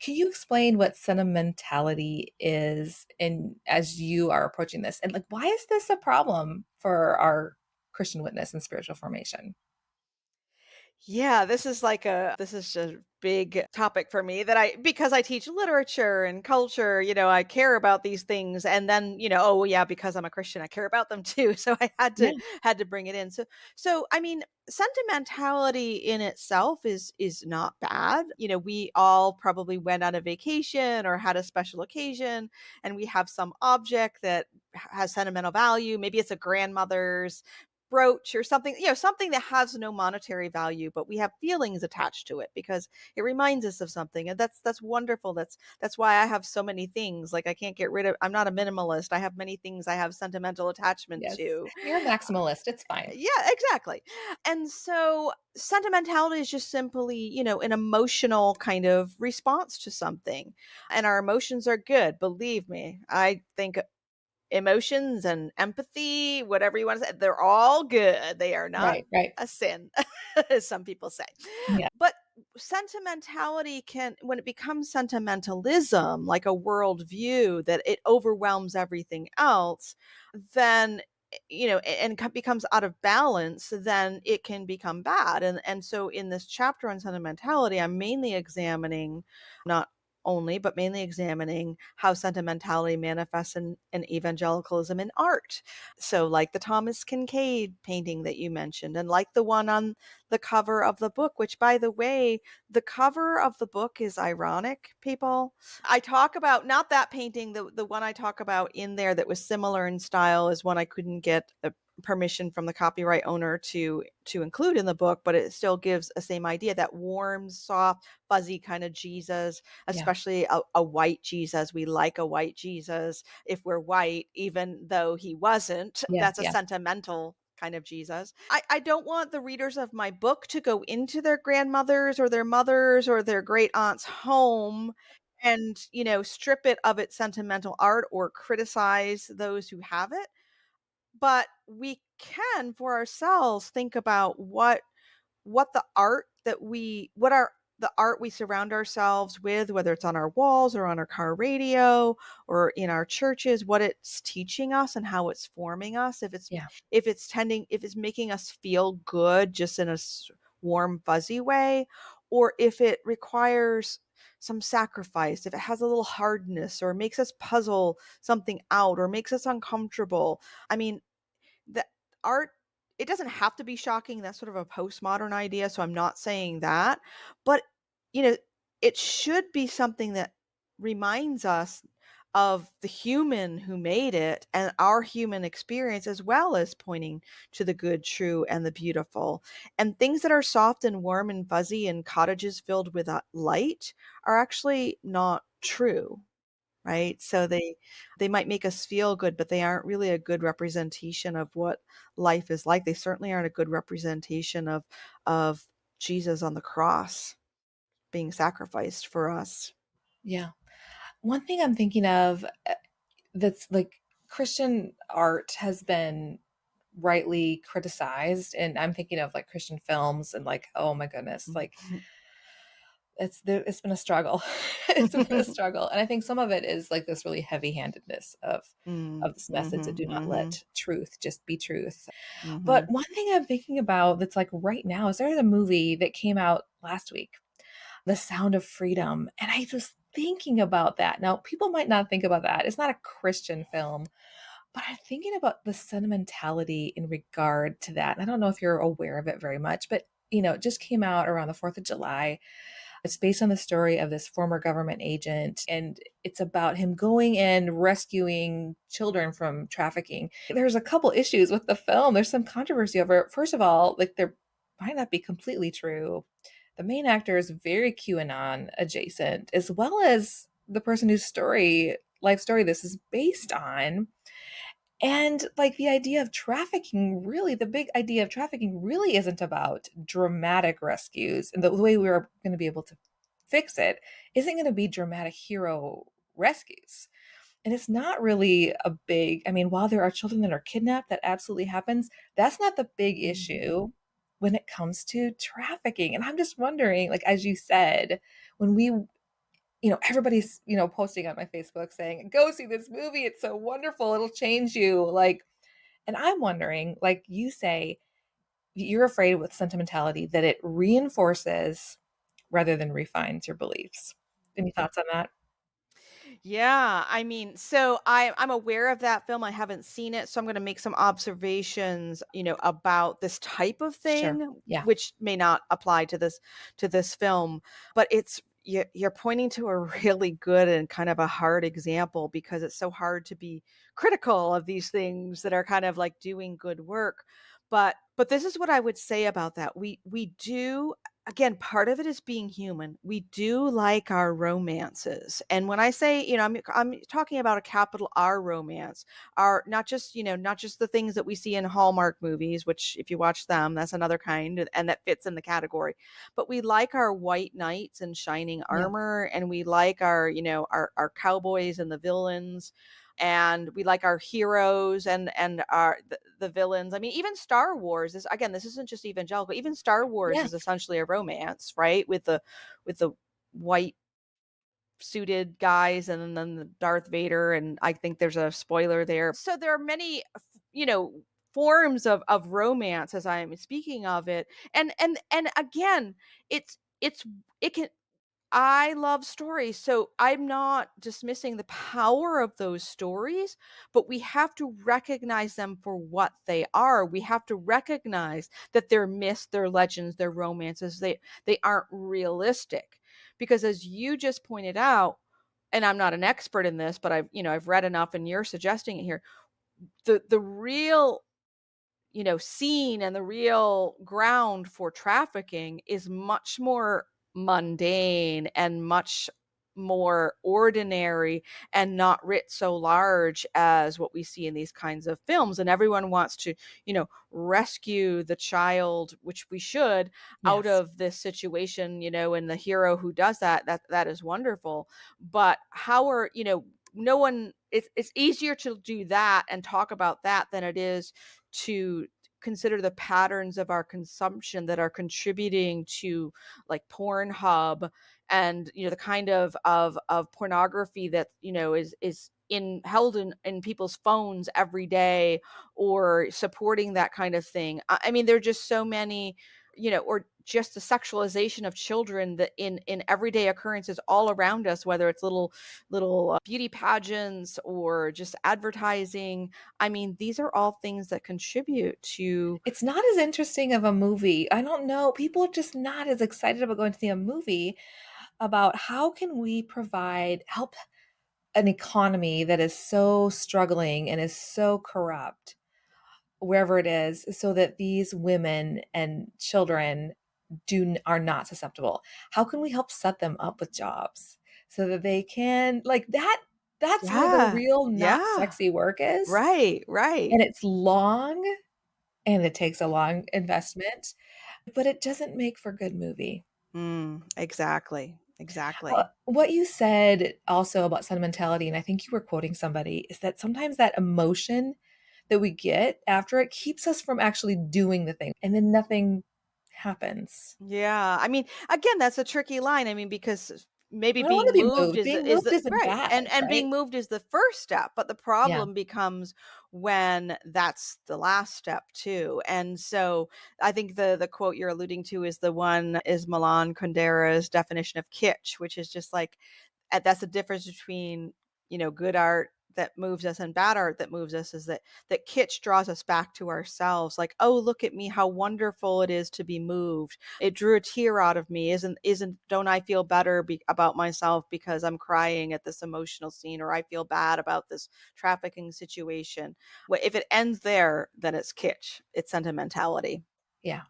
Can you explain what sentimentality is in as you are approaching this? And like why is this a problem for our Christian witness and spiritual formation? Yeah, this is a big topic for me that I because I teach literature and culture, I care about these things and then, oh yeah, because I'm a Christian, I care about them too. So I Yeah. had to bring it in. So I mean, sentimentality in itself is not bad. We all probably went on a vacation or had a special occasion and we have some object that has sentimental value. Maybe it's a grandmother's brooch or something, something that has no monetary value, but we have feelings attached to it because it reminds us of something. And that's wonderful. That's why I have so many things. Like I can't get rid of I'm not a minimalist. I have many things I have sentimental attachment Yes. to. You're a maximalist. It's fine. Yeah, exactly. And so sentimentality is just simply, an emotional kind of response to something. And our emotions are good, believe me. I think emotions and empathy, whatever you want to say, they're all good. They are not Right, right. a sin, as some people say. Yeah. But sentimentality can, when it becomes sentimentalism, like a worldview that it overwhelms everything else, then and becomes out of balance, then it can become bad. And so in this chapter on sentimentality, I'm mainly examining not only, but mainly examining how sentimentality manifests in evangelicalism in art. So, like the Thomas Kincaid painting that you mentioned, and like the one on the cover of the book, which, by the way, the cover of the book is ironic, people. I talk about not that painting, the one I talk about in there that was similar in style is one I couldn't get permission from the copyright owner to include in the book, but it still gives a same idea, that warm, soft, fuzzy kind of Jesus, Yeah. especially a white Jesus. We like a white Jesus if we're white, even though he wasn't. Yeah. That's a Yeah. sentimental kind of Jesus. I don't want the readers of my book to go into their grandmothers or their mothers or their great aunt's home and, strip it of its sentimental art or criticize those who have it. But we can for ourselves think about what the art that we what our the art we surround ourselves with, whether it's on our walls or on our car radio or in our churches, what it's teaching us and how it's forming us. Yeah. If it's making us feel good just in a warm, fuzzy way, or if it requires some sacrifice, if it has a little hardness or makes us puzzle something out or makes us uncomfortable. I mean, the art, it doesn't have to be shocking. That's sort of a postmodern idea, so I'm not saying that. But, you know, it should be something that reminds us of the human who made it and our human experience, as well as pointing to the good, true, and the beautiful. And things that are soft and warm and fuzzy and cottages filled with light are actually not true, right? So they might make us feel good, but they aren't really a good representation of what life is like. They certainly aren't a good representation of Jesus on the cross being sacrificed for us. Yeah. One thing I'm thinking of that's like Christian art has been rightly criticized, and I'm thinking of like Christian films and like, oh my goodness, like it's been a struggle. It's been a struggle. And I think some of it is like this really heavy-handedness Mm, of this message that mhm, do not mhm, let truth just be truth. But mhm. one thing I'm thinking about that's like right now is there's a movie that came out last week, The Sound of Freedom. And I was thinking about that. Now, people might not think about that. It's not a Christian film, but I'm thinking about the sentimentality in regard to that. And I don't know if you're aware of it very much, but it just came out around the 4th of July. It's based on the story of this former government agent, and it's about him going and rescuing children from trafficking. There's a couple issues with the film. There's some controversy over it. First of all, like there might not be completely true. The main actor is very QAnon adjacent, as well as the person whose life story this is based on. And like the idea of trafficking, really, the big idea of trafficking really isn't about dramatic rescues. And the way we're going to be able to fix it isn't going to be dramatic hero rescues. And it's not really a big, I mean, while there are children that are kidnapped, that absolutely happens. That's not the big Mhm. issue when it comes to trafficking. And I'm just wondering, like, as you said, when we everybody's, posting on my Facebook saying, "Go see this movie. It's so wonderful. It'll change you." Like, and I'm wondering, like you say, you're afraid with sentimentality that it reinforces rather than refines your beliefs. Any thoughts on that? Yeah, I mean, so I'm aware of that film. I haven't seen it, so I'm going to make some observations, about this type of Sure. thing, Yeah. which may not apply to this film. But you're pointing to a really good and kind of a hard example because it's so hard to be critical of these things that are kind of like doing good work. But this is what I would say about that. We do, again, part of it is being human. We do like our romances. And when I say, I'm talking about a capital R romance, our not just the things that we see in Hallmark movies, which if you watch them, that's another kind and that fits in the category. But we like our white knights in shining Yeah. armor, and we like our cowboys and the villains, and we like our heroes and the villains. I mean, even Star Wars is, again, this isn't just evangelical. Even Star Wars is Yes. essentially a romance, right? With the white suited guys and then the Darth Vader, and I think there's a spoiler there. So there are many, forms of romance as I'm speaking of it. And again, it's it can I love stories, so I'm not dismissing the power of those stories, but we have to recognize them for what they are. We have to recognize that they're myths, they're legends, they're romances. They aren't realistic. Because as you just pointed out, and I'm not an expert in this, but I've read enough and you're suggesting it here. The real scene and the real ground for trafficking is much more mundane and much more ordinary and not writ so large as what we see in these kinds of films. And everyone wants to, rescue the child, which we should, out Yes. of this situation, and the hero who does that is wonderful. But how are, no one, it's easier to do that and talk about that than it is to consider the patterns of our consumption that are contributing to like Pornhub and the kind of pornography that is in held in people's phones every day, or supporting that kind of thing. I mean, there are just so many, or just the sexualization of children that in everyday occurrences all around us, whether it's little beauty pageants or just advertising. I mean, these are all things that contribute to. It's not as interesting of a movie. I don't know. People are just not as excited about going to see a movie about how can we provide help an economy that is so struggling and is so corrupt wherever it is so that these women and children are not susceptible. How can we help set them up with jobs so that they can like that's where the Yeah. real not Yeah. sexy work is. Right, right. And it's long and it takes a long investment, but it doesn't make for good movie. Exactly, exactly. What you said also about sentimentality, and I think you were quoting somebody, is that sometimes that emotion that we get after it keeps us from actually doing the thing, and then nothing happens. Yeah, I mean, again, that's a tricky line. I mean, because maybe I don't wanna being be moved moved. is Being the is moved the isn't right, bad, and right? being moved is the first step, but the Yeah. problem becomes when that's the last step too. And so I think the quote you're alluding to is the one is Milan Kundera's definition of kitsch, which is just like, that's the difference between good art that moves us and bad art that moves us, is that kitsch draws us back to ourselves, like, oh, look at me, how wonderful it is to be moved. It drew a tear out of me. Isn't Don't I feel better about myself because I'm crying at this emotional scene, or I feel bad about this trafficking situation. If it ends there, then it's kitsch, it's sentimentality. Yeah.